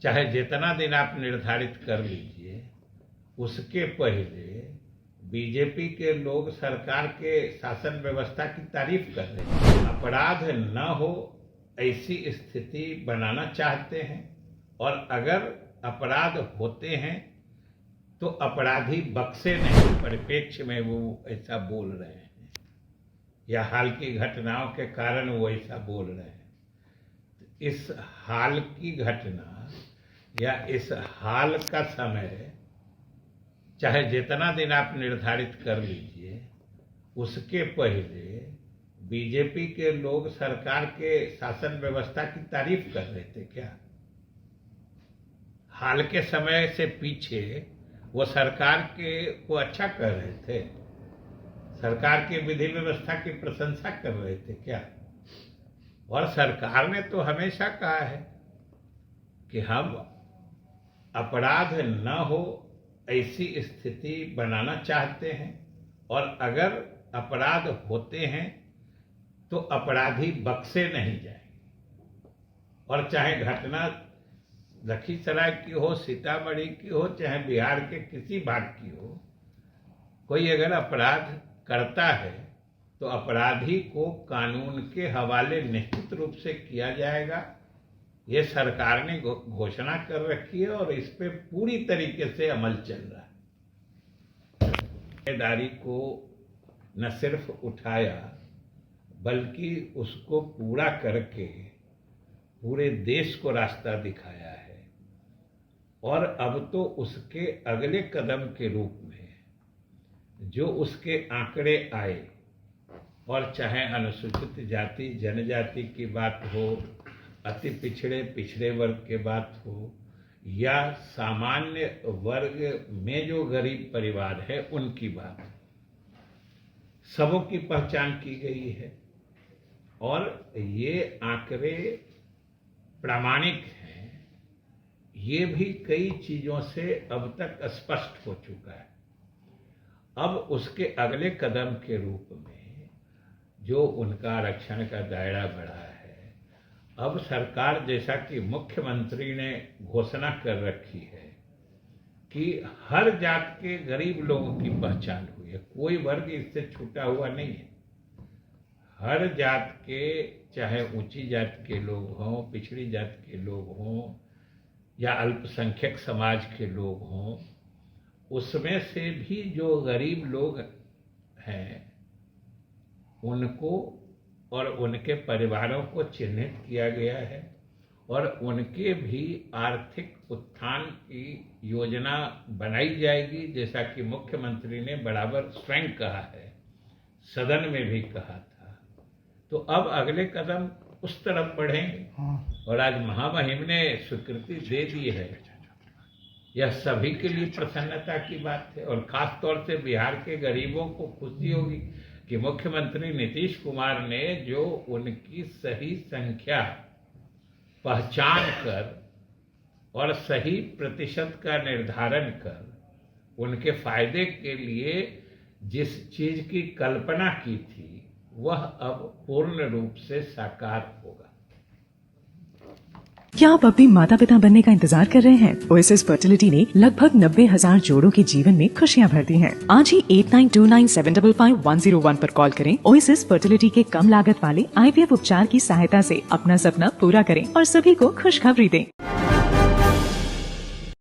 चाहे जितना दिन आप निर्धारित कर लीजिए, उसके पहले बीजेपी के लोग सरकार के शासन व्यवस्था की तारीफ कर रहे हैं। अपराध न हो ऐसी स्थिति बनाना चाहते हैं, और अगर अपराध होते हैं तो अपराधी बख्शे नहीं परिप्रेक्ष्य में वो ऐसा बोल रहे हैं, या हाल की घटनाओं के कारण वो ऐसा बोल रहे हैं। इस हाल की घटना या इस हाल का समय चाहे जितना दिन आप निर्धारित कर लीजिए, उसके पहले बीजेपी के लोग सरकार के शासन व्यवस्था की तारीफ कर रहे थे क्या? हाल के समय से पीछे वो सरकार को अच्छा कर रहे थे, सरकार की विधि व्यवस्था की प्रशंसा कर रहे थे क्या? और सरकार ने तो हमेशा कहा है कि हम अपराध न हो ऐसी स्थिति बनाना चाहते हैं, और अगर अपराध होते हैं तो अपराधी बख्शे नहीं जाएंगे। और चाहे घटना लखीसराय की हो, सीतामढ़ी की हो, चाहे बिहार के किसी भाग की हो, कोई अगर अपराध करता है तो अपराधी को कानून के हवाले निश्चित रूप से किया जाएगा। ये सरकार ने घोषणा कर रखी है और इस पे पूरी तरीके से अमल चल रहा है। जिम्मेदारी को न सिर्फ उठाया बल्कि उसको पूरा करके पूरे देश को रास्ता दिखाया है। और अब तो उसके अगले कदम के रूप में जो उसके आंकड़े आए, और चाहे अनुसूचित जाति जनजाति की बात हो, अति पिछड़े वर्ग के बात हो, या सामान्य वर्ग में जो गरीब परिवार है उनकी बात, सबों की पहचान की गई है। और ये आंकड़े प्रामाणिक हैं। ये भी कई चीजों से अब तक स्पष्ट हो चुका है। अब उसके अगले कदम के रूप में जो उनका आरक्षण का दायरा बढ़ा है, अब सरकार, जैसा कि मुख्यमंत्री ने घोषणा कर रखी है कि हर जात के गरीब लोगों की पहचान हुई है, कोई वर्ग इससे छूटा हुआ नहीं है। हर जात के, चाहे ऊंची जात के लोग हों, पिछड़ी जात के लोग हों, या अल्पसंख्यक समाज के लोग हों, उसमें से भी जो गरीब लोग हैं उनको और उनके परिवारों को चिन्हित किया गया है, और उनके भी आर्थिक उत्थान की योजना बनाई जाएगी, जैसा कि मुख्यमंत्री ने बराबर स्वयं कहा है, सदन में भी कहा था। तो अब अगले कदम उस तरफ बढ़ेंगे, और आज महामहिम ने स्वीकृति दे दी है। यह सभी के लिए प्रसन्नता की बात है, और खास तौर से बिहार के गरीबों को खुशी होगी कि मुख्यमंत्री नीतीश कुमार ने जो उनकी सही संख्या पहचान कर और सही प्रतिशत का निर्धारण कर उनके फायदे के लिए जिस चीज की कल्पना की थी, वह अब पूर्ण रूप से साकार होगा। क्या आप अपने माता पिता बनने का इंतजार कर रहे हैं? ओएसएस फर्टिलिटी ने लगभग 90,000 जोड़ों के जीवन में खुशियां भर दी हैं। आज ही 8929755101 पर कॉल करें। ओएसएस फर्टिलिटी के कम लागत वाले IVF उपचार की सहायता से अपना सपना पूरा करें और सभी को खुशखबरी दें।